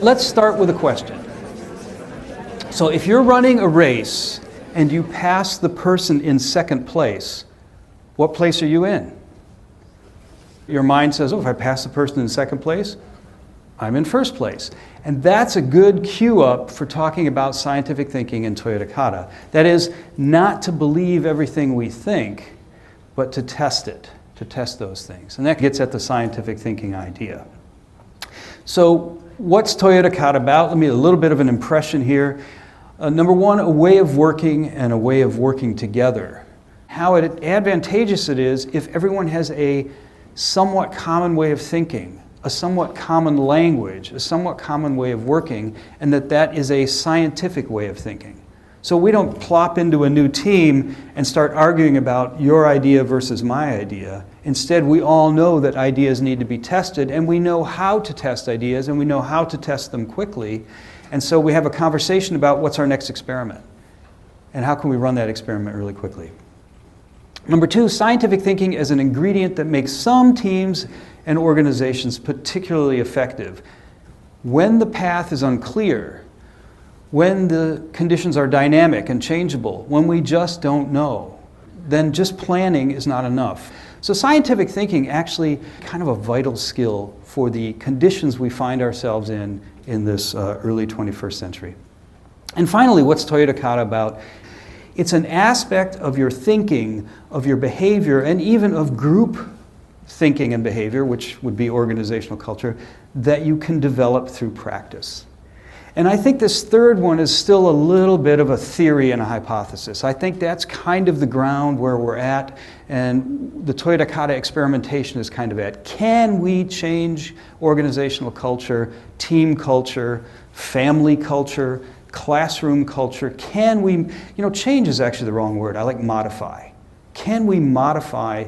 let's start with a question. So if you're running a race and you pass the person in second place, what place are you in? Your mind says, oh, if I pass the person in second place, I'm in first place. And that's a good cue up for talking about scientific thinking in Toyota Kata. That is, not to believe everything we think, but to test it, to test those things. And that gets at the scientific thinking idea. So what's Toyota Kata about? Let me a little bit of an impression here. Number one, a way of working and a way of working together. How advantageous it is if everyone has a somewhat common way of thinking, a somewhat common language, a somewhat common way of working, and that is a scientific way of thinking. So we don't plop into a new team and start arguing about your idea versus my idea. Instead, we all know that ideas need to be tested, and we know how to test ideas, and we know how to test them quickly. And so we have a conversation about what's our next experiment, and how can we run that experiment really quickly. Number two, scientific thinking as an ingredient that makes some teams and organizations particularly effective. When the path is unclear, when the conditions are dynamic and changeable, when we just don't know, then just planning is not enough. So scientific thinking actually kind of a vital skill for the conditions we find ourselves in this early 21st century. And finally, what's Toyota Kata about? It's an aspect of your thinking, of your behavior, and even of group thinking and behavior, which would be organizational culture, that you can develop through practice. And I think this third one is still a little bit of a theory and a hypothesis. I think that's kind of the ground where we're at, and the Toyota Kata experimentation is kind of at. Can we change organizational culture, team culture, family culture, classroom culture? Can we, change is actually the wrong word. I like modify. Can we modify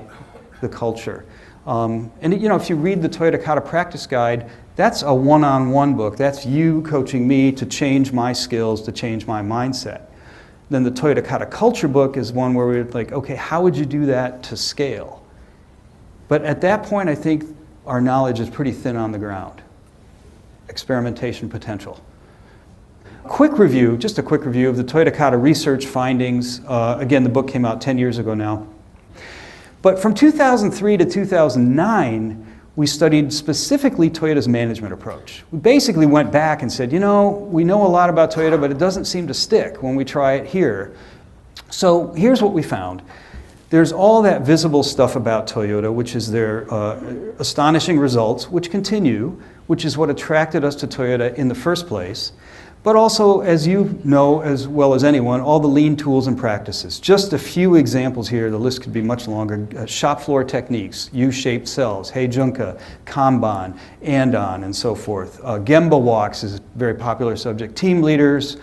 the culture? And if you read the Toyota Kata practice guide, that's a one-on-one book. That's you coaching me to change my skills, to change my mindset. Then the Toyota Kata culture book is one where we're like, okay, how would you do that to scale? But at that point, I think our knowledge is pretty thin on the ground. Experimentation potential. Just a quick review of the Toyota Kata research findings. Again, the book came out 10 years ago now. But from 2003 to 2009, we studied specifically Toyota's management approach. We basically went back and said, we know a lot about Toyota, but it doesn't seem to stick when we try it here. So here's what we found. There's all that visible stuff about Toyota, which is their astonishing results, which continue, which is what attracted us to Toyota in the first place. But also, as you know as well as anyone, all the lean tools and practices. Just a few examples here, the list could be much longer. Shop floor techniques, U-shaped cells, Heijunka, Kanban, Andon, and so forth. Gemba walks is a very popular subject. Team leaders,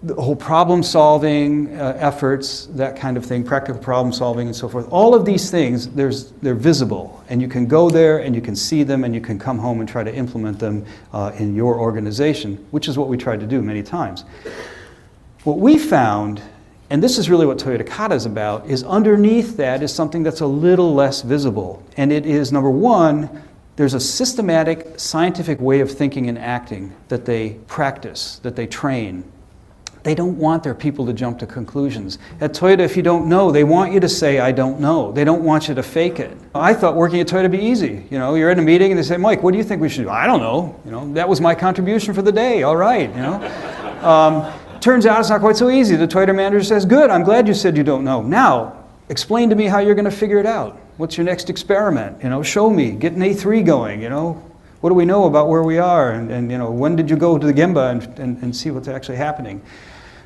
the whole problem-solving efforts, that kind of thing, practical problem-solving and so forth. All of these things, they're visible, and you can go there and you can see them and you can come home and try to implement them in your organization, which is what we tried to do many times. What we found, and this is really what Toyota Kata is about, is underneath that is something that's a little less visible. And it is, number one, there's a systematic scientific way of thinking and acting that they practice, that they train. They don't want their people to jump to conclusions. At Toyota, if you don't know, they want you to say, I don't know. They don't want you to fake it. I thought working at Toyota would be easy. You're in a meeting and they say, Mike, what do you think we should do? I don't know. That was my contribution for the day. All right. Turns out it's not quite so easy. The Toyota manager says, good, I'm glad you said you don't know. Now, explain to me how you're going to figure it out. What's your next experiment? Show me. Get an A3 going. What do we know about where we are? And when did you go to the Gemba and see what's actually happening?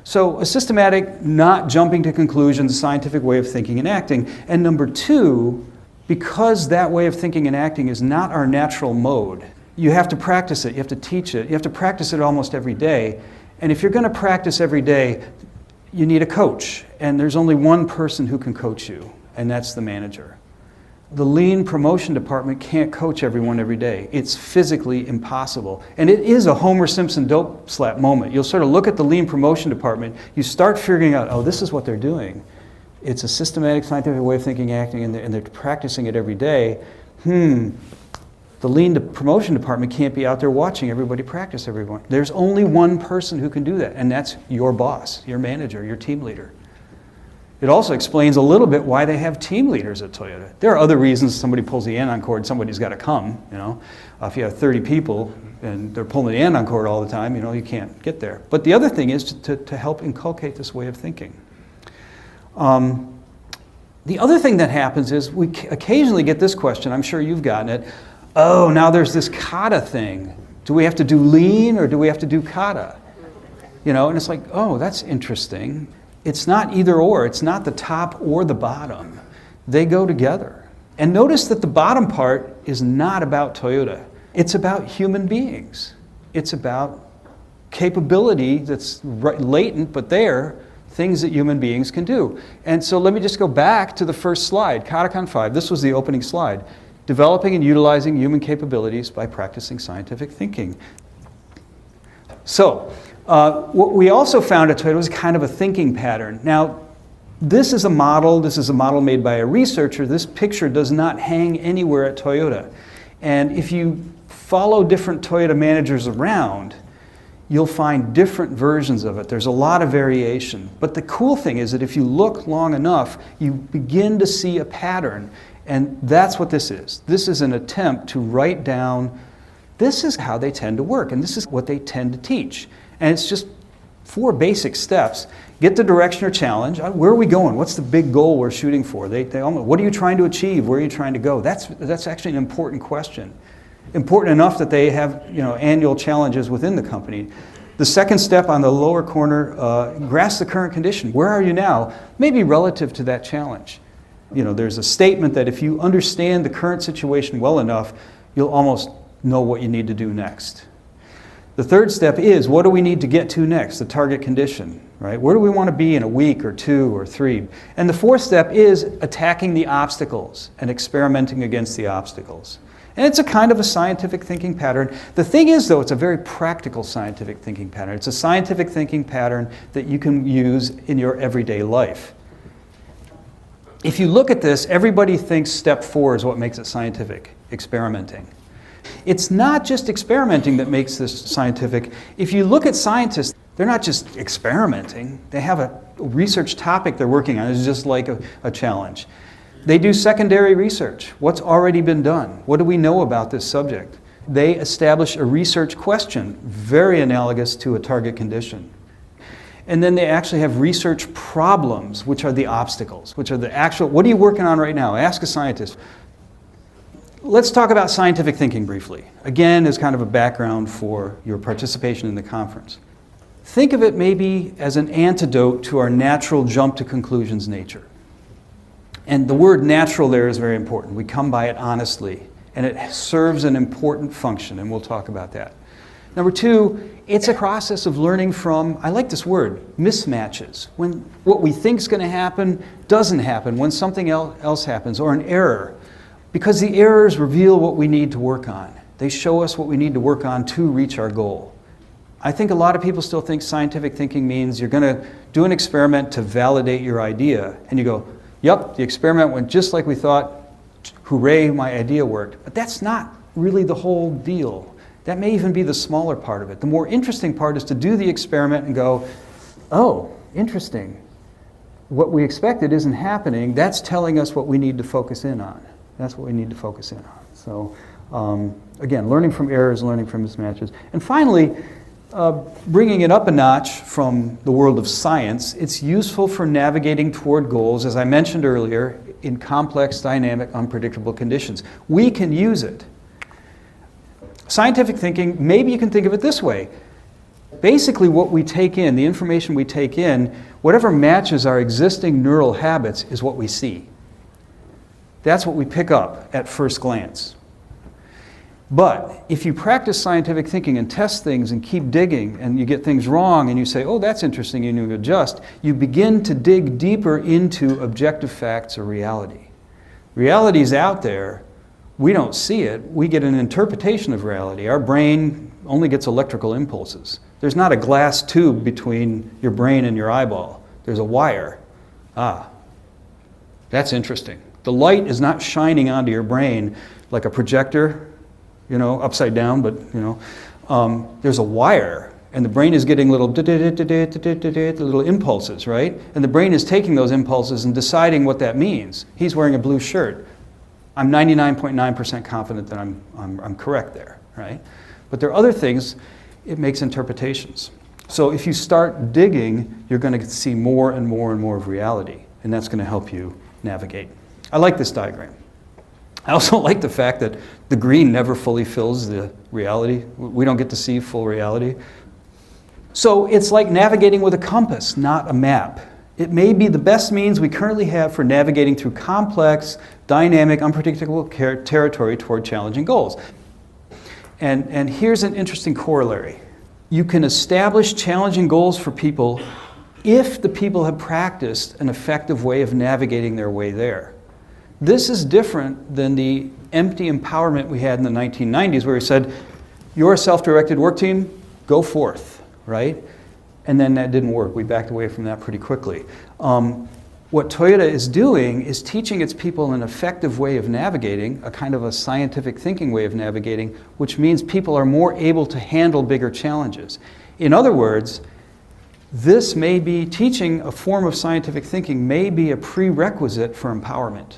So a systematic, not jumping to conclusions, scientific way of thinking and acting. And number two, because that way of thinking and acting is not our natural mode, you have to practice it, you have to teach it, you have to practice it almost every day. And if you're going to practice every day, you need a coach. And there's only one person who can coach you, and that's the manager. The lean promotion department can't coach everyone every day. It's physically impossible. And it is a Homer Simpson dope slap moment. You'll sort of look at the lean promotion department, you start figuring out, oh, this is what they're doing. It's a systematic scientific way of thinking, acting, and they're practicing it every day. The lean promotion department can't be out there watching everybody practice everyone. There's only one person who can do that, and that's your boss, your manager, your team leader. It also explains a little bit why they have team leaders at Toyota. There are other reasons somebody pulls the anon cord, somebody's got to come, you know. If you have 30 people and they're pulling the anon cord all the time, you know, you can't get there. But the other thing is to help inculcate this way of thinking. The other thing that happens is we occasionally get this question, I'm sure you've gotten it, oh, now there's this kata thing. Do we have to do lean or do we have to do kata? You know, and it's like, oh, that's interesting. It's not either or. It's not the top or the bottom. They go together. And notice that the bottom part is not about Toyota. It's about human beings. It's about capability that's latent but there, things that human beings can do. And so let me just go back to the first slide, Katakon 5. This was the opening slide. Developing and utilizing human capabilities by practicing scientific thinking. So, what we also found at Toyota was kind of a thinking pattern. Now, this is a model made by a researcher. This picture does not hang anywhere at Toyota. And if you follow different Toyota managers around, you'll find different versions of it. There's a lot of variation. But the cool thing is that if you look long enough, you begin to see a pattern. And that's what this is. This is an attempt to write down, this is how they tend to work, and this is what they tend to teach. And it's just 4 basic steps. Get the direction or challenge. Where are we going? What's the big goal we're shooting for? What are you trying to achieve? Where are you trying to go? That's actually an important question. Important enough that they have, you know, annual challenges within the company. The second step on the lower corner, grasp the current condition. Where are you now? Maybe relative to that challenge. You know, there's a statement that if you understand the current situation well enough, you'll almost know what you need to do next. The third step is, what do we need to get to next? The target condition, right? Where do we want to be in a week or 2 or 3? And the fourth step is attacking the obstacles and experimenting against the obstacles. And it's a kind of a scientific thinking pattern. The thing is, though, it's a very practical scientific thinking pattern. It's a scientific thinking pattern that you can use in your everyday life. If you look at this, everybody thinks step 4 is what makes it scientific, experimenting. It's not just experimenting that makes this scientific. If you look at scientists, they're not just experimenting. They have a research topic they're working on. It's just like a challenge. They do secondary research. What's already been done? What do we know about this subject? They establish a research question, very analogous to a target condition. And then they actually have research problems, which are the obstacles, which are the actual, what are you working on right now? Ask a scientist. Let's talk about scientific thinking briefly. Again, as kind of a background for your participation in the conference. Think of it maybe as an antidote to our natural jump to conclusions nature. And the word natural there is very important. We come by it honestly, and it serves an important function, and we'll talk about that. Number 2, it's a process of learning from, I like this word, mismatches. When what we think is going to happen doesn't happen, when something else happens, or an error. Because the errors reveal what we need to work on. They show us what we need to work on to reach our goal. I think a lot of people still think scientific thinking means you're going to do an experiment to validate your idea. And you go, yep, the experiment went just like we thought. Hooray, my idea worked. But that's not really the whole deal. That may even be the smaller part of it. The more interesting part is to do the experiment and go, oh, interesting. What we expected isn't happening. That's telling us what we need to focus in on. That's what we need to focus in on. So, again, learning from errors, learning from mismatches. And finally, bringing it up a notch from the world of science, it's useful for navigating toward goals, as I mentioned earlier, in complex, dynamic, unpredictable conditions. We can use it. Scientific thinking, maybe you can think of it this way. Basically, what we take in, the information we take in, whatever matches our existing neural habits is what we see. That's what we pick up at first glance. But if you practice scientific thinking and test things and keep digging and you get things wrong and you say, oh, that's interesting, and you adjust, you begin to dig deeper into objective facts or reality. Reality is out there. We don't see it. We get an interpretation of reality. Our brain only gets electrical impulses. There's not a glass tube between your brain and your eyeball. There's a wire. Ah, that's interesting. The light is not shining onto your brain like a projector upside down, but there's a wire, and the brain is getting little little impulses, right? And the brain is taking those impulses and deciding what that means. He's wearing a blue shirt. I'm 99.9% confident that I'm correct there, right? But there are other things. It makes interpretations. So if you start digging, you're going to see more and more and more of reality, and that's going to help you navigate. I like this diagram. I also like the fact that the green never fully fills the reality. We don't get to see full reality. So it's like navigating with a compass, not a map. It may be the best means we currently have for navigating through complex, dynamic, unpredictable territory toward challenging goals. And here's an interesting corollary. You can establish challenging goals for people if the people have practiced an effective way of navigating their way there. This is different than the empty empowerment we had in the 1990s where we said, you're a self-directed work team, go forth, right? And then that didn't work. We backed away from that pretty quickly. What Toyota is doing is teaching its people an effective way of navigating, a kind of a scientific thinking way of navigating, which means people are more able to handle bigger challenges. In other words, this may be teaching a form of scientific thinking may be a prerequisite for empowerment.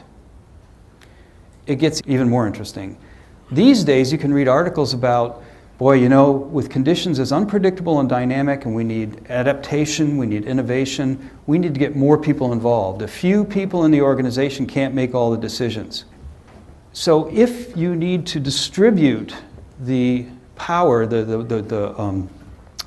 It gets even more interesting. These days you can read articles about, with conditions as unpredictable and dynamic, and we need adaptation, we need innovation, we need to get more people involved. A few people in the organization can't make all the decisions. So if you need to distribute the power, the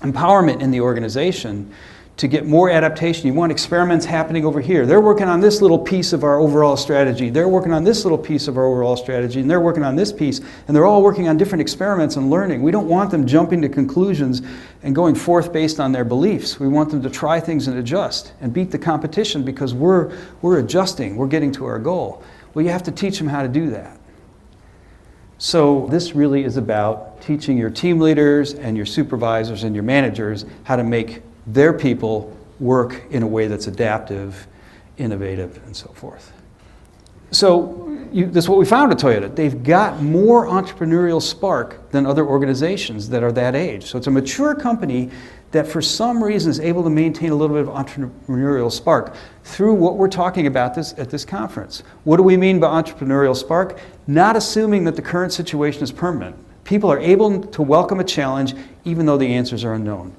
empowerment in the organization to get more adaptation, you want experiments happening over here. They're working on this little piece of our overall strategy. They're working on this little piece of our overall strategy, and they're working on this piece, and they're all working on different experiments and learning. We don't want them jumping to conclusions and going forth based on their beliefs. We want them to try things and adjust and beat the competition because we're adjusting, we're getting to our goal. Well, you have to teach them how to do that. So this really is about teaching your team leaders and your supervisors and your managers how to make their people work in a way that's adaptive, innovative, and so forth. So this is what we found at Toyota. They've got more entrepreneurial spark than other organizations that are that age. So it's a mature company that for some reason is able to maintain a little bit of entrepreneurial spark through what we're talking about at this conference. What do we mean by entrepreneurial spark? Not assuming that the current situation is permanent. People are able to welcome a challenge even though the answers are unknown.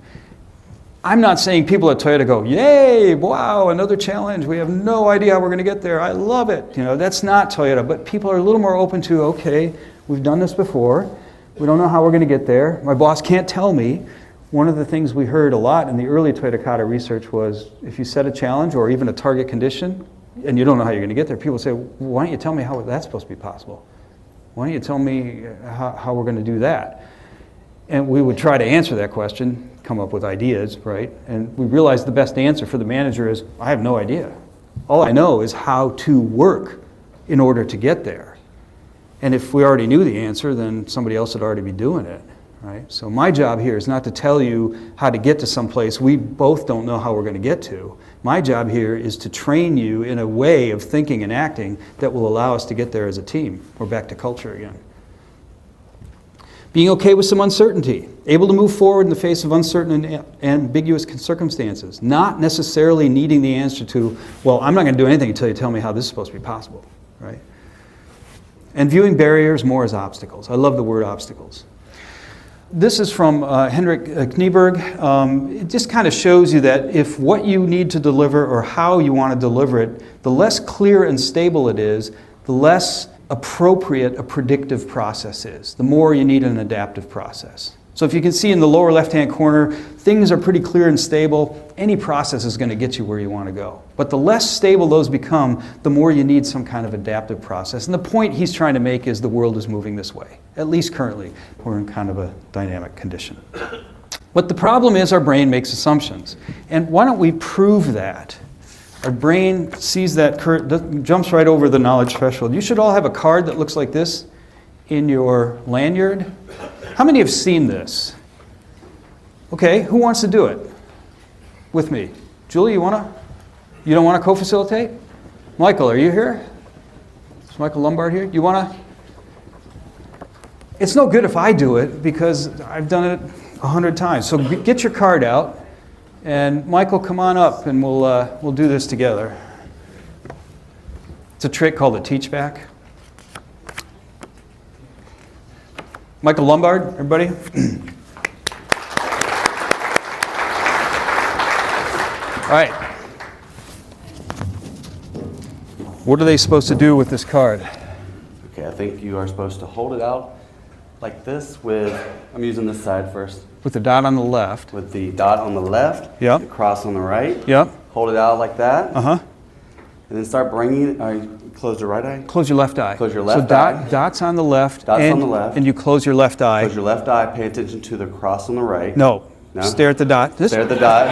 I'm not saying people at Toyota go, yay, wow, another challenge. We have no idea how we're going to get there. I love it. That's not Toyota. But people are a little more open to, okay, we've done this before. We don't know how we're going to get there. My boss can't tell me. One of the things we heard a lot in the early Toyota Kata research was if you set a challenge or even a target condition and you don't know how you're going to get there, people say, well, why don't you tell me how that's supposed to be possible? Why don't you tell me how we're going to do that? And we would try to answer that question, come up with ideas, right? And we realized the best answer for the manager is, I have no idea. All I know is how to work in order to get there. And if we already knew the answer, then somebody else would already be doing it, right? So my job here is not to tell you how to get to someplace we both don't know how we're going to get to. My job here is to train you in a way of thinking and acting that will allow us to get there as a team. We're back to culture again. Being okay with some uncertainty, able to move forward in the face of uncertain and ambiguous circumstances, not necessarily needing the answer to, well, I'm not going to do anything until you tell me how this is supposed to be possible, right? And viewing barriers more as obstacles. I love the word obstacles. This is from Henrik Knieberg. It just kind of shows you that if what you need to deliver or how you want to deliver it, the less clear and stable it is, the less appropriate a predictive process is, the more you need an adaptive process. So if you can see in the lower left-hand corner, things are pretty clear and stable. Any process is going to get you where you want to go. But the less stable those become, the more you need some kind of adaptive process. And the point he's trying to make is the world is moving this way. At least currently, we're in kind of a dynamic condition. But the problem is our brain makes assumptions. And why don't we prove that? Our brain sees that, jumps right over the knowledge threshold. You should all have a card that looks like this in your lanyard. How many have seen this? Okay, who wants to do it with me? Julie, you don't want to co-facilitate? Michael, are you here? Is Michael Lombard here? You want to? It's no good if I do it because I've done it 100 times. So get your card out, and Michael, come on up, and we'll do this together. It's a trick called a teach back. Michael Lombard, everybody. All right. What are they supposed to do with this card? Okay, I think you are supposed to hold it out like this with, I'm using this side first. With the dot on the left. With the dot on the left, Yep. the cross on the right. Yep. Hold it out like that. Uh-huh. And then start bringing it, close your right eye. Close your left eye. Close your left so eye. Dots on the left. Dots on the left. And you close your left eye. Close your left eye, pay attention to the cross on the right. No. No? Stare at the dot. Stare at the dot.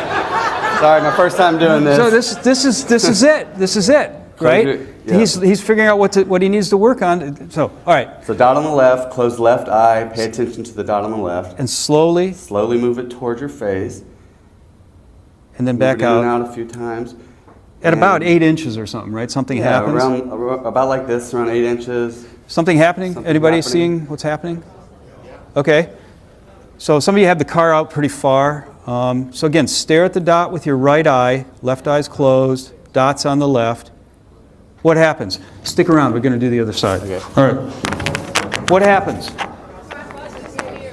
Sorry, my first time doing this. So this is it. This is it, right? Yeah. He's figuring out what he needs to work on. So, all right. So dot on the left, close left eye, pay attention to the dot on the left. And slowly move it towards your face. and then Move back it in and out. out a few times. At about 8 inches or something, right? Something happens. Around about like this, around 8 inches. Something happening? Something Anybody happening. seeing what's happening? Okay. So some of you have the car out pretty far. So again, stare at the dot with your right eye. Left eye's closed. Dots on the left. What happens? Stick around. We're going to do the other side. Okay. All right. What happens?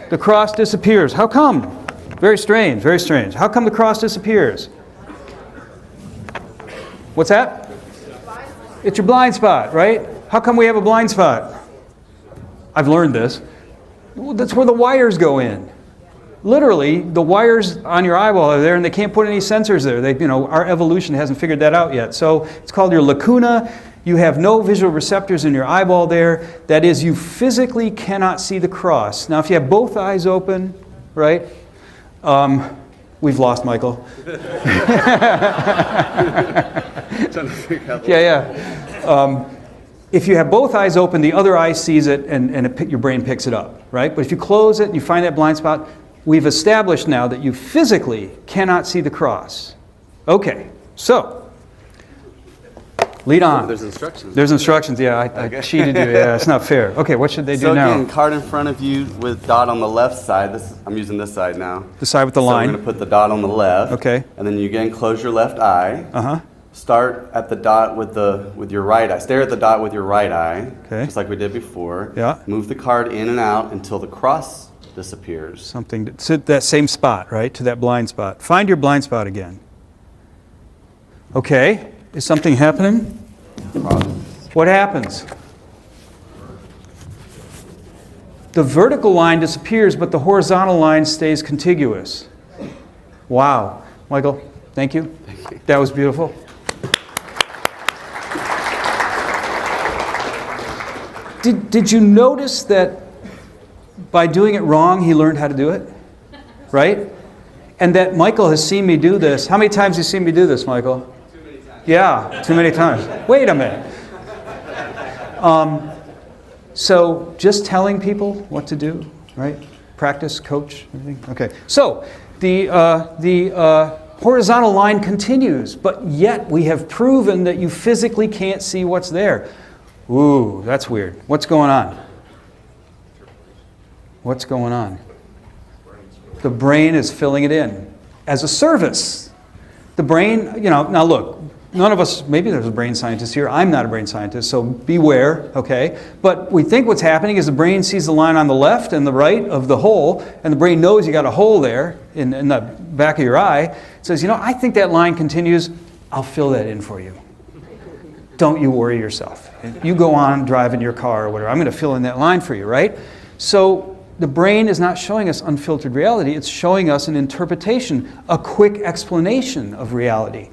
The cross disappears. How come? Very strange. Very strange. How come the cross disappears? What's that? It's your blind spot, right? How come we have a blind spot? I've learned this. Well, that's where the wires go in. Literally, the wires on your eyeball are there, and they can't put any sensors there. Our evolution hasn't figured that out yet. So it's called your lacuna. You have no visual receptors in your eyeball there. That is, you physically cannot see the cross. Now, if you have both eyes open, right? We've lost Michael. Yeah. If you have both eyes open, the other eye sees it, and your brain picks it up, right? But if you close it and you find that blind spot, we've established now that you physically cannot see the cross. Okay, so lead on. There's instructions. There's instructions. Yeah, I cheated you. Yeah, it's not fair. Okay, what should they do now? So again, card in front of you with dot on the left side. I'm using this side now. The side with the So line. I'm going to put the dot on the left. Okay. And then you again close your left eye. Uh-huh. Start at the dot with your right eye. Stare at the dot with your right eye. Okay. Just like we did before. Yeah. Move the card in and out until the cross disappears. Something to that same spot, right? To that blind spot. Find your blind spot again. Okay. Is something happening? What happens? The vertical line disappears, but the horizontal line stays contiguous. Wow. Michael, thank you. That was beautiful. Did you notice that by doing it wrong, he learned how to do it? Right? And that Michael has seen me do this. How many times have you seen me do this, Michael? Too many times. Yeah, too many times. Wait a minute. So just telling people what to do, right? Practice, coach, everything. Okay. So the horizontal line continues, but yet we have proven that you physically can't see what's there. Ooh, that's weird. What's going on? What's going on? The brain is filling it in as a service. The brain, now look, none of us, maybe there's a brain scientist here. I'm not a brain scientist, so beware, okay? But we think what's happening is the brain sees the line on the left and the right of the hole, and the brain knows you got a hole there in the back of your eye. It says, I think that line continues. I'll fill that in for you. Don't you worry yourself. You go on driving your car or whatever. I'm going to fill in that line for you, right? So the brain is not showing us unfiltered reality. It's showing us an interpretation, a quick explanation of reality.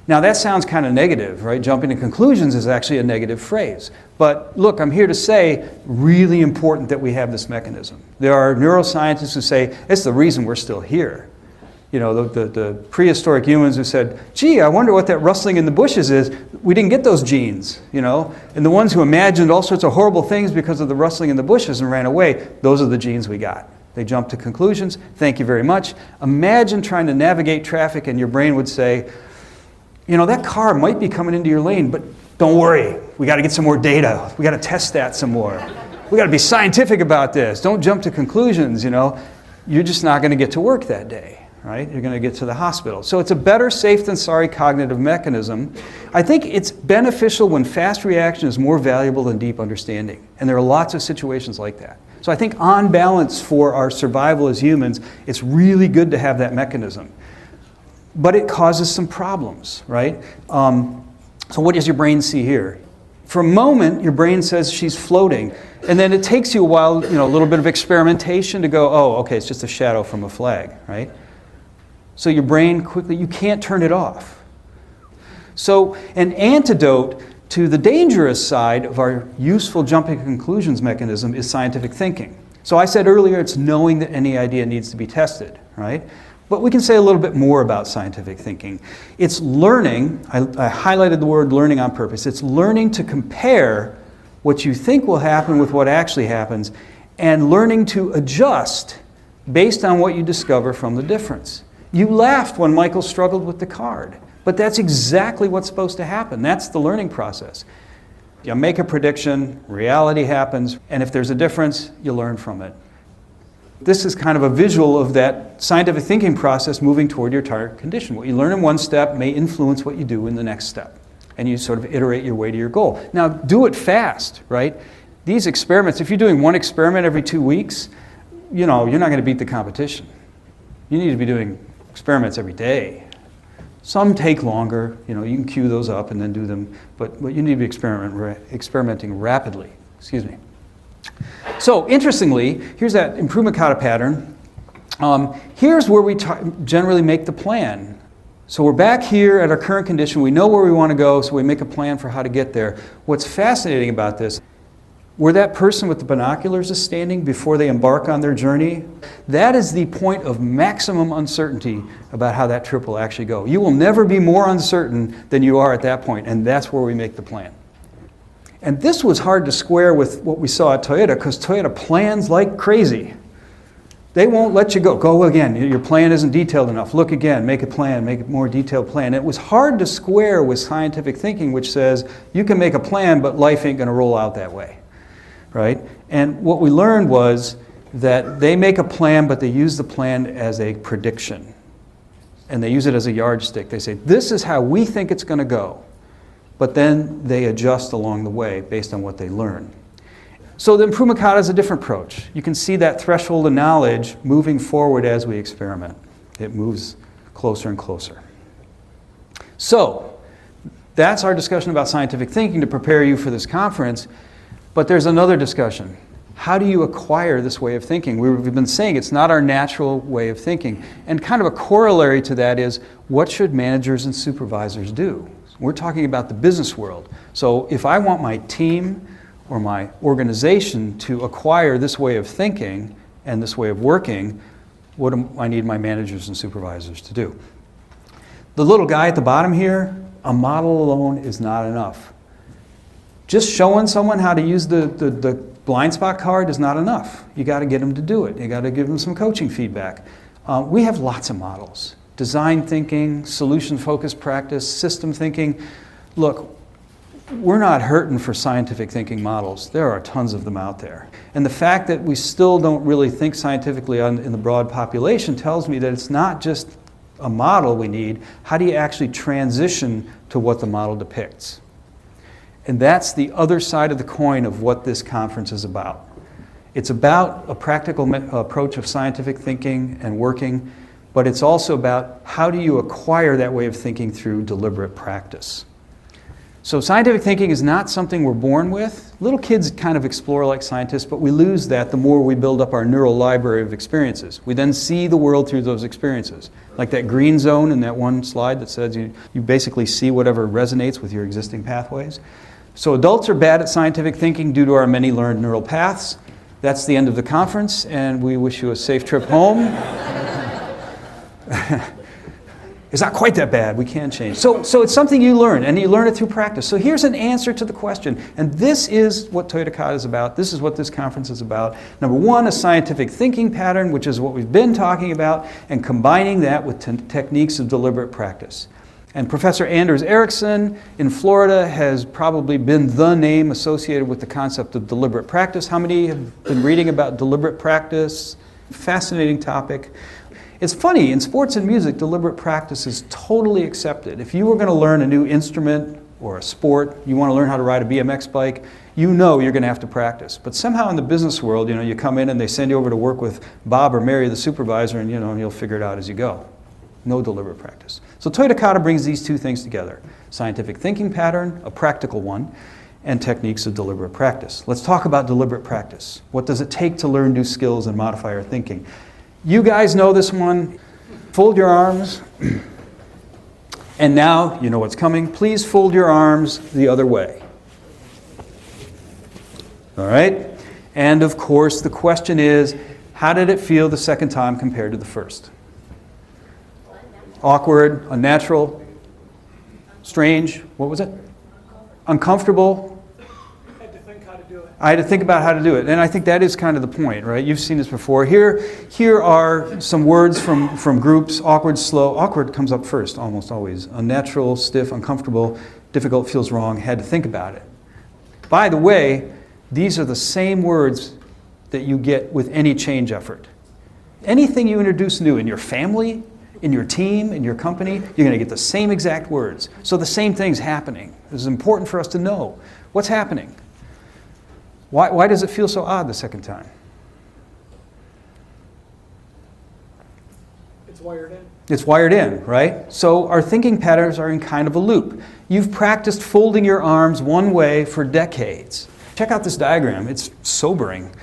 Now that sounds kind of negative, right? Jumping to conclusions is actually a negative phrase. But look, I'm here to say, really important that we have this mechanism. There are neuroscientists who say, it's the reason we're still here. The prehistoric humans who said, gee, I wonder what that rustling in the bushes is. We didn't get those genes, And the ones who imagined all sorts of horrible things because of the rustling in the bushes and ran away, those are the genes we got. They jumped to conclusions. Thank you very much. Imagine trying to navigate traffic and your brain would say, that car might be coming into your lane, but don't worry. We got to get some more data. We got to test that some more. We got to be scientific about this. Don't jump to conclusions, you know. You're just not going to get to work that day, right? You're going to get to the hospital. So it's a better safe than sorry cognitive mechanism. I think it's beneficial when fast reaction is more valuable than deep understanding. And there are lots of situations like that. So I think on balance for our survival as humans, it's really good to have that mechanism. But it causes some problems, right? So what does your brain see here? For a moment, your brain says she's floating. And then it takes you a while, you know, a little bit of experimentation to go, oh, okay, it's just a shadow from a flag, right? So your brain quickly, you can't turn it off. So an antidote to the dangerous side of our useful jumping to conclusions mechanism is scientific thinking. So I said earlier, it's knowing that any idea needs to be tested, right? But we can say a little bit more about scientific thinking. It's learning, I highlighted the word learning on purpose, it's learning to compare what you think will happen with what actually happens, and learning to adjust based on what you discover from the difference. You laughed when Michael struggled with the card, but that's exactly what's supposed to happen. That's the learning process. You make a prediction, reality happens, and if there's a difference, you learn from it. This is kind of a visual of that scientific thinking process moving toward your target condition. What you learn in one step may influence what you do in the next step. And you sort of iterate your way to your goal. Now, do it fast, right? These experiments, if you're doing one experiment every 2 weeks, you know, you're not going to beat the competition. You need to be doing experiments every day. Some take longer, you know, you can queue those up and then do them, but you need to be experimenting rapidly. Excuse me. So, interestingly, here's that Improvement Kata pattern. Here's where we generally make the plan. So we're back here at our current condition. We know where we want to go, so we make a plan for how to get there. What's fascinating about this, where that person with the binoculars is standing before they embark on their journey, that is the point of maximum uncertainty about how that trip will actually go. You will never be more uncertain than you are at that point, and that's where we make the plan. And this was hard to square with what we saw at Toyota, because Toyota plans like crazy. They won't let you go. Go again. Your plan isn't detailed enough. Look again. Make a plan. Make a more detailed plan. It was hard to square with scientific thinking, which says you can make a plan, but life ain't going to roll out that way, right? And what we learned was that they make a plan, but they use the plan as a prediction. And they use it as a yardstick. They say, this is how we think it's going to go. But then they adjust along the way based on what they learn. So the Improvement Kata is a different approach. You can see that threshold of knowledge moving forward as we experiment. It moves closer and closer. So that's our discussion about scientific thinking to prepare you for this conference. But there's another discussion. How do you acquire this way of thinking? We've been saying it's not our natural way of thinking. And kind of a corollary to that is, what should managers and supervisors do? We're talking about the business world. So if I want my team or my organization to acquire this way of thinking and this way of working, what do I need my managers and supervisors to do? The little guy at the bottom here, a model alone is not enough. Just showing someone how to use the blind spot card is not enough. You got to get them to do it. You got to give them some coaching feedback. We have lots of models. Design thinking, solution-focused practice, system thinking. Look, we're not hurting for scientific thinking models. There are tons of them out there. And the fact that we still don't really think scientifically in the broad population tells me that it's not just a model we need. How do you actually transition to what the model depicts? And that's the other side of the coin of what this conference is about. It's about a practical approach of scientific thinking and working, but it's also about how do you acquire that way of thinking through deliberate practice. So scientific thinking is not something we're born with. Little kids kind of explore like scientists, but we lose that the more we build up our neural library of experiences. We then see the world through those experiences. Like that green zone in that one slide that says you basically see whatever resonates with your existing pathways. So adults are bad at scientific thinking due to our many learned neural paths. That's the end of the conference, and we wish you a safe trip home. It's not quite that bad. We can change. So it's something you learn, and you learn it through practice. So here's an answer to the question, and this is what Toyota Kata is about. This is what this conference is about. Number one, a scientific thinking pattern, which is what we've been talking about, and combining that with techniques of deliberate practice. And Professor Anders Ericsson in Florida has probably been the name associated with the concept of deliberate practice. How many have been reading about deliberate practice? Fascinating topic. It's funny, in sports and music, deliberate practice is totally accepted. If you were going to learn a new instrument or a sport, you want to learn how to ride a BMX bike, you know you're going to have to practice. But somehow in the business world, you come in and they send you over to work with Bob or Mary, the supervisor, and you'll figure it out as you go. No deliberate practice. So Toyota Kata brings these two things together: scientific thinking pattern, a practical one, and techniques of deliberate practice. Let's talk about deliberate practice. What does it take to learn new skills and modify our thinking? You guys know this one. Fold your arms. And now, you know what's coming. Please fold your arms the other way. All right? And of course, the question is, how did it feel the second time compared to the first? Awkward, unnatural, strange, what was it? Uncomfortable. I had to think about how to do it. And I think that is kind of the point, right? You've seen this before. Here are some words from groups. Awkward, slow. Awkward comes up first, almost always. Unnatural, stiff, uncomfortable, difficult, feels wrong. Had to think about it. By the way, these are the same words that you get with any change effort. Anything you introduce new in your family, in your team, in your company, you're going to get the same exact words. So the same thing's happening. This is important for us to know. What's happening? Why does it feel so odd the second time? It's wired in. It's wired in, right? So our thinking patterns are in kind of a loop. You've practiced folding your arms one way for decades. Check out this diagram. It's sobering.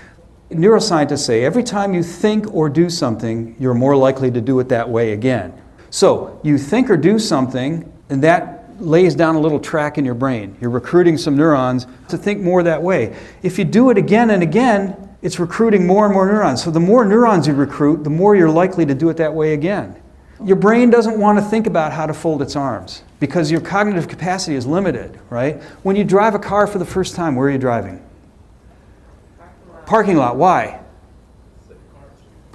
Neuroscientists say every time you think or do something, you're more likely to do it that way again. So you think or do something, and that lays down a little track in your brain. You're recruiting some neurons to think more that way. If you do it again and again, it's recruiting more and more neurons. So the more neurons you recruit, the more you're likely to do it that way again. Your brain doesn't want to think about how to fold its arms because your cognitive capacity is limited, right? When you drive a car for the first time, where are you driving? Parking lot. Why?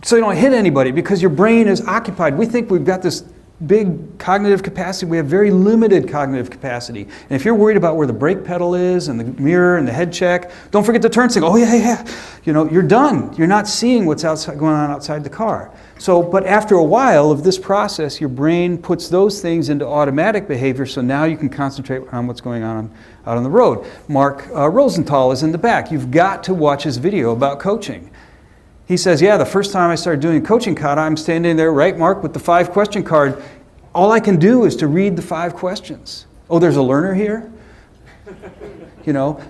So you don't hit anybody because your brain is occupied. We think we've got this big cognitive capacity. We have very limited cognitive capacity. And if you're worried about where the brake pedal is and the mirror and the head check, don't forget to turn. Saying, oh yeah. You're done. You're not seeing what's going on outside the car. So, but after a while of this process, your brain puts those things into automatic behavior. So now you can concentrate on what's going on out on the road. Mark Rosenthal is in the back. You've got to watch his video about coaching. He says, yeah, the first time I started doing coaching kata, I'm standing there, right, Mark, with the 5-question card. All I can do is to read the 5 questions. Oh, there's a learner here?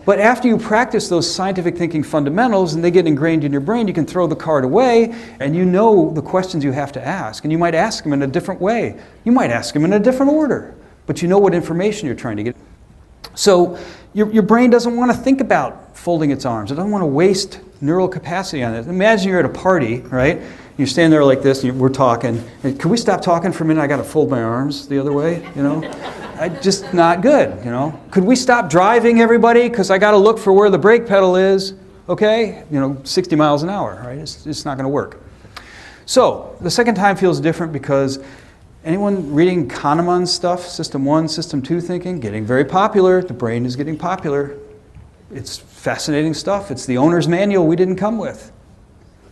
But after you practice those scientific thinking fundamentals and they get ingrained in your brain, you can throw the card away and you know the questions you have to ask. And you might ask them in a different way. You might ask them in a different order. But you know what information you're trying to get. So your brain doesn't want to think about folding its arms. It doesn't want to waste neural capacity on it. Imagine you're at a party, right? You stand there like this, and we're talking. Can we stop talking for a minute? I got to fold my arms the other way, Just not good, Could we stop driving, everybody? Because I got to look for where the brake pedal is, okay? 60 miles an hour, right? It's not going to work. So the second time feels different because anyone reading Kahneman's stuff, System 1, System 2 thinking, getting very popular. The brain is getting popular. It's fascinating stuff. It's the owner's manual we didn't come with.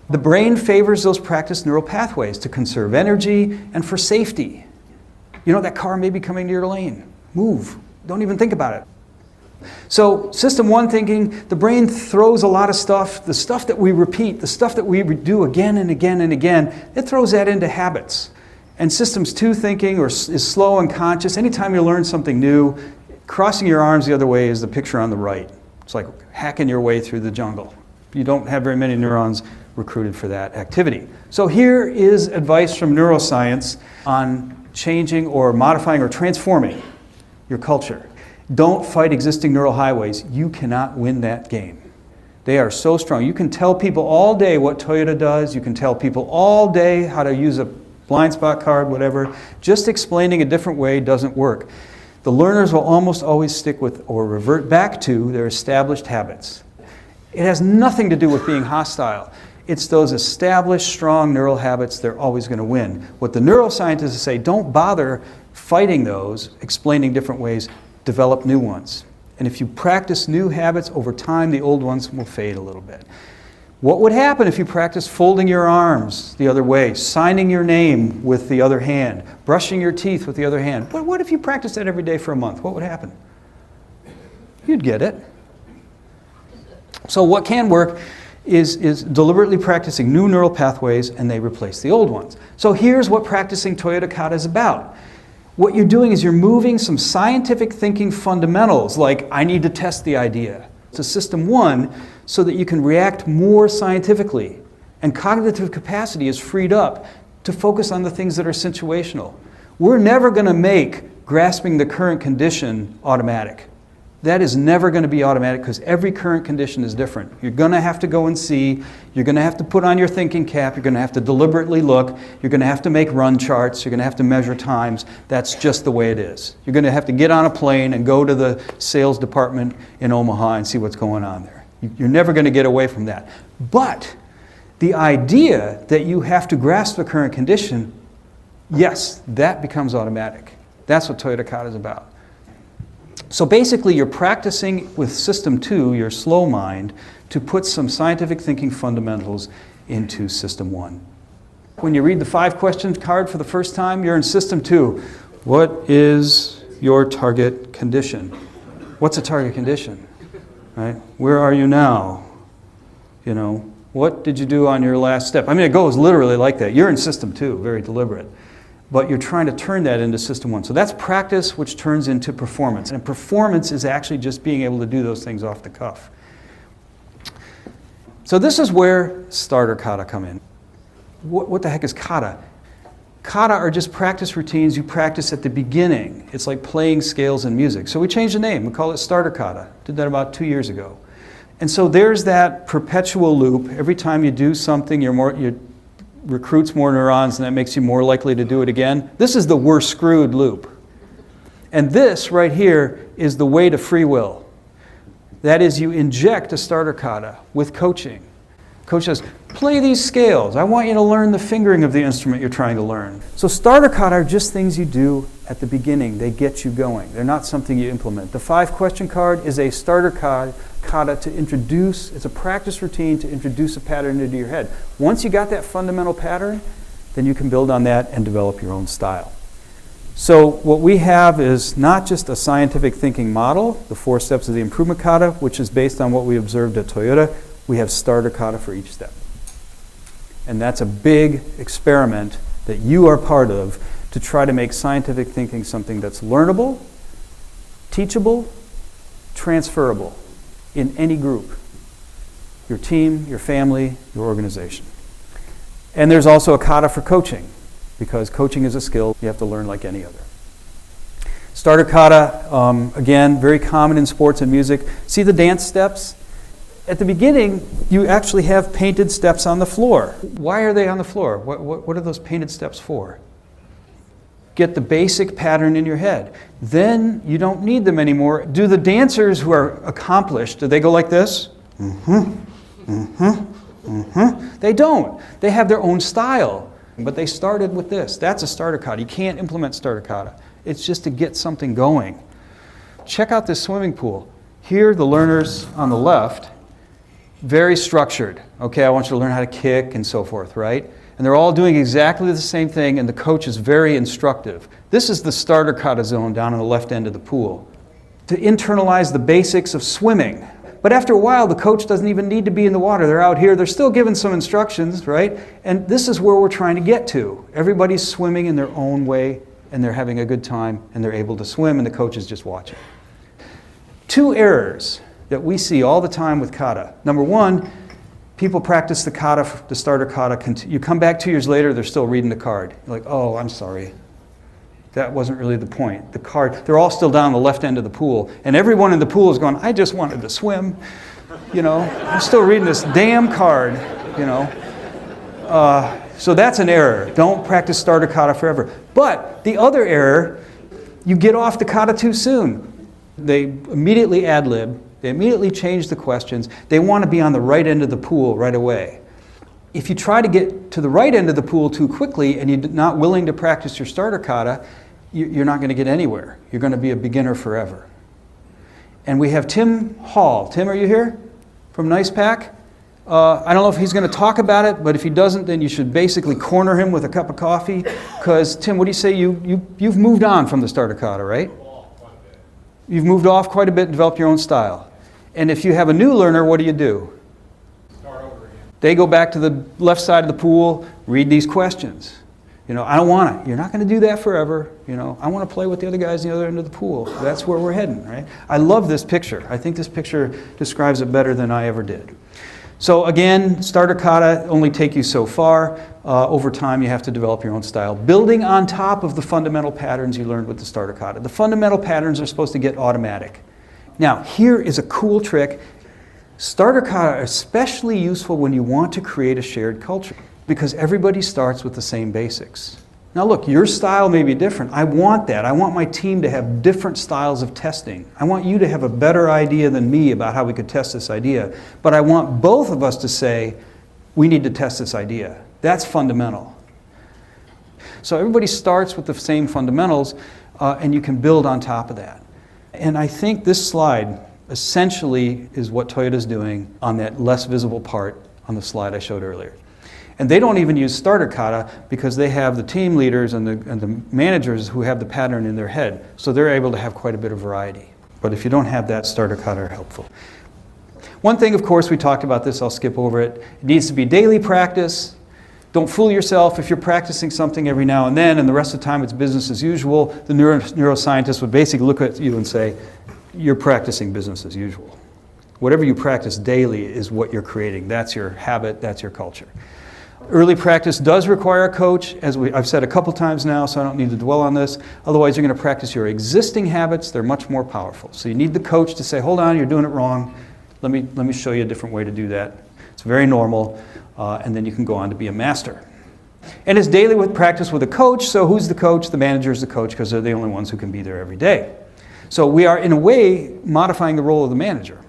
The brain favors those practiced neural pathways to conserve energy and for safety. That car may be coming to your lane. Move. Don't even think about it. So System 1 thinking, the brain throws a lot of stuff, the stuff that we repeat, the stuff that we do again and again and again, it throws that into habits. And Systems 2 thinking is slow and conscious. Anytime you learn something new, crossing your arms the other way is the picture on the right. It's like hacking your way through the jungle. You don't have very many neurons recruited for that activity. So here is advice from neuroscience on changing or modifying or transforming your culture. Don't fight existing neural highways. You cannot win that game. They are so strong. You can tell people all day what Toyota does. You can tell people all day how to use a blind spot card, whatever. Just explaining a different way doesn't work. The learners will almost always stick with or revert back to their established habits. It has nothing to do with being hostile. It's those established, strong neural habits, they're always going to win. What the neuroscientists say, don't bother fighting those, explaining different ways, develop new ones. And if you practice new habits over time, the old ones will fade a little bit. What would happen if you practiced folding your arms the other way, signing your name with the other hand, brushing your teeth with the other hand? What if you practiced that every day for a month? What would happen? You'd get it. So what can work is deliberately practicing new neural pathways, and they replace the old ones. So here's what practicing Toyota Kata is about. What you're doing is you're moving some scientific thinking fundamentals, like I need to test the idea, to system 1 so that you can react more scientifically. And cognitive capacity is freed up to focus on the things that are situational. We're never going to make grasping the current condition automatic. That is never going to be automatic because every current condition is different. You're going to have to go and see. You're going to have to put on your thinking cap. You're going to have to deliberately look. You're going to have to make run charts. You're going to have to measure times. That's just the way it is. You're going to have to get on a plane and go to the sales department in Omaha and see what's going on there. You're never going to get away from that. But the idea that you have to grasp the current condition, yes, that becomes automatic. That's what Toyota Kata is about. So basically, you're practicing with System 2, your slow mind, to put some scientific thinking fundamentals into System 1. When you read the 5-question card for the first time, you're in System 2. What is your target condition? What's a target condition? Right? Where are you now? You know, what did you do on your last step? I mean, it goes literally like that. You're in System 2, very deliberate. But you're trying to turn that into System 1. So that's practice, which turns into performance. And performance is actually just being able to do those things off the cuff. So this is where starter kata come in. What the heck is kata? Kata are just practice routines you practice at the beginning. It's like playing scales in music. So we changed the name. We call it starter kata. Did that about 2 years ago. And so there's that perpetual loop. Every time you do something, you recruits more neurons, and that makes you more likely to do it again. This is the we're screwed loop. And this right here is the way to free will. That is, you inject a starter kata with coaching. Coach says, play these scales. I want you to learn the fingering of the instrument you're trying to learn. So starter kata are just things you do at the beginning. They get you going. They're not something you implement. The 5-question card is a starter kata to introduce, it's a practice routine to introduce a pattern into your head. Once you got that fundamental pattern, then you can build on that and develop your own style. So what we have is not just a scientific thinking model, the 4 steps of the Improvement Kata, which is based on what we observed at Toyota. We have starter kata for each step. And that's a big experiment that you are part of to try to make scientific thinking something that's learnable, teachable, transferable in any group. Your team, your family, your organization. And there's also a kata for coaching, because coaching is a skill you have to learn like any other. Starter kata, again, very common in sports and music. See the dance steps? At the beginning, you actually have painted steps on the floor. Why are they on the floor? What are those painted steps for? Get the basic pattern in your head. Then you don't need them anymore. Do the dancers who are accomplished, do they go like this? They don't. They have their own style. But they started with this. That's a starter kata. You can't implement starter kata. It's just to get something going. Check out this swimming pool. Here, the learners on the left, very structured. Okay, I want you to learn how to kick and so forth, right? And they're all doing exactly the same thing, and the coach is very instructive. This is the starter kata zone down on the left end of the pool. To internalize the basics of swimming. But after a while, the coach doesn't even need to be in the water. They're out here. They're still giving some instructions, right? And this is where we're trying to get to. Everybody's swimming in their own way, and they're having a good time, and they're able to swim, and the coach is just watching. 2 errors that we see all the time with kata. Number 1, people practice the kata, the starter kata. You come back 2 years later, they're still reading the card. You're like, oh, I'm sorry. That wasn't really the point. The card, they're all still down the left end of the pool. And everyone in the pool is going, I just wanted to swim. You know, I'm still reading this damn card, you know. So that's an error. Don't practice starter kata forever. But the other error, you get off the kata too soon. They immediately ad-lib. They immediately change the questions. They want to be on the right end of the pool right away. If you try to get to the right end of the pool too quickly and you're not willing to practice your starter kata, you're not going to get anywhere. You're going to be a beginner forever. And we have Tim Hall. Tim, are you here? From NicePack? I don't know if he's going to talk about it, but if he doesn't, then you should basically corner him with a cup of coffee. Because, Tim, what do you say? You've moved on from the starter kata, right? You've moved off quite a bit and developed your own style. And if you have a new learner, what do? Start over again. They go back to the left side of the pool, read these questions. I don't want to. You're not going to do that forever. I want to play with the other guys on the other end of the pool. That's where we're heading, right? I love this picture. I think this picture describes it better than I ever did. So again, starter kata only take you so far. Over time, you have to develop your own style, building on top of the fundamental patterns you learned with the starter kata. The fundamental patterns are supposed to get automatic. Now, here is a cool trick. Starter kata are especially useful when you want to create a shared culture, because everybody starts with the same basics. Now look, your style may be different. I want that. I want my team to have different styles of testing. I want you to have a better idea than me about how we could test this idea. But I want both of us to say, we need to test this idea. That's fundamental. So everybody starts with the same fundamentals, and you can build on top of that. And I think this slide essentially is what Toyota's doing on that less visible part on the slide I showed earlier. And they don't even use starter kata because they have the team leaders and the managers who have the pattern in their head. So they're able to have quite a bit of variety. But if you don't have that, starter kata are helpful. One thing, of course, we talked about this, I'll skip over it. It needs to be daily practice. Don't fool yourself if you're practicing something every now and then and the rest of the time it's business as usual. The neuroscientist would basically look at you and say, you're practicing business as usual. Whatever you practice daily is what you're creating. That's your habit, that's your culture. Early practice does require a coach, as I've said a couple times now, so I don't need to dwell on this. Otherwise, you're going to practice your existing habits. They're much more powerful. So you need the coach to say, hold on, you're doing it wrong. Let me show you a different way to do that. It's very normal, and then you can go on to be a master. And it's daily with practice with a coach, so who's the coach? The manager is the coach because they're the only ones who can be there every day. So we are, in a way, modifying the role of the manager.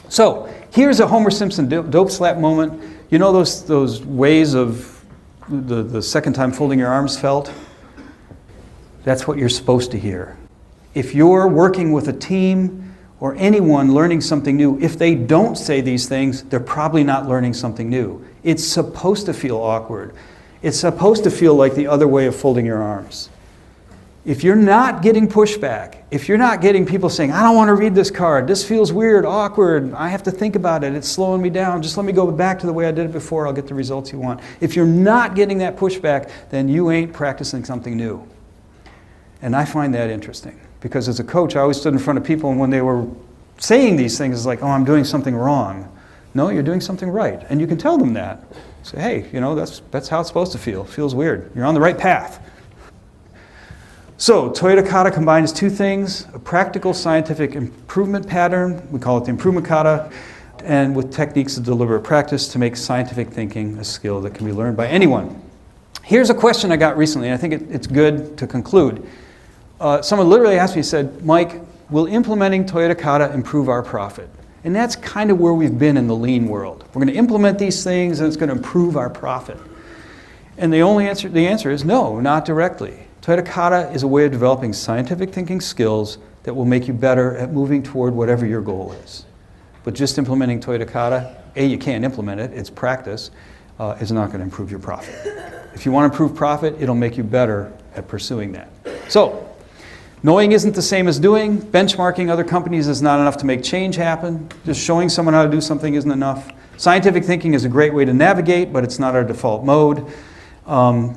So here's a Homer Simpson dope slap moment. You know those ways of the second time folding your arms felt? That's what you're supposed to hear. If you're working with a team or anyone learning something new, if they don't say these things, they're probably not learning something new. It's supposed to feel awkward. It's supposed to feel like the other way of folding your arms. If you're not getting pushback, if you're not getting people saying, I don't want to read this card, this feels weird, awkward, I have to think about it, it's slowing me down, just let me go back to the way I did it before, I'll get the results you want. If you're not getting that pushback, then you ain't practicing something new. And I find that interesting, because as a coach, I always stood in front of people, and when they were saying these things, it's like, oh, I'm doing something wrong. No, you're doing something right. And you can tell them that. Say, hey, that's how it's supposed to feel. It feels weird. You're on the right path. So, Toyota Kata combines two things, a practical scientific improvement pattern, we call it the Improvement Kata, and with techniques of deliberate practice to make scientific thinking a skill that can be learned by anyone. Here's a question I got recently, and I think it's good to conclude. Someone literally asked me, said, Mike, will implementing Toyota Kata improve our profit? And that's kind of where we've been in the lean world. We're going to implement these things and it's going to improve our profit. And the answer is no, not directly. Toyota Kata is a way of developing scientific thinking skills that will make you better at moving toward whatever your goal is. But just implementing Toyota Kata, you can't implement it, it's practice, is not going to improve your profit. If you want to improve profit, it'll make you better at pursuing that. So, knowing isn't the same as doing. Benchmarking other companies is not enough to make change happen. Just showing someone how to do something isn't enough. Scientific thinking is a great way to navigate, but it's not our default mode.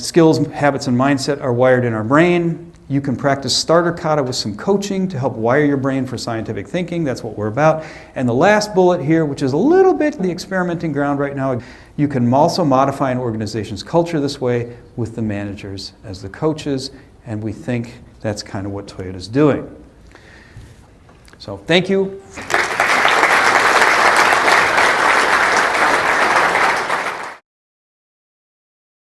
Skills, habits, and mindset are wired in our brain. You can practice starter kata with some coaching to help wire your brain for scientific thinking. That's what we're about. And the last bullet here, which is a little bit the experimenting ground right now, you can also modify an organization's culture this way with the managers as the coaches, and we think that's kind of what Toyota's doing. So thank you.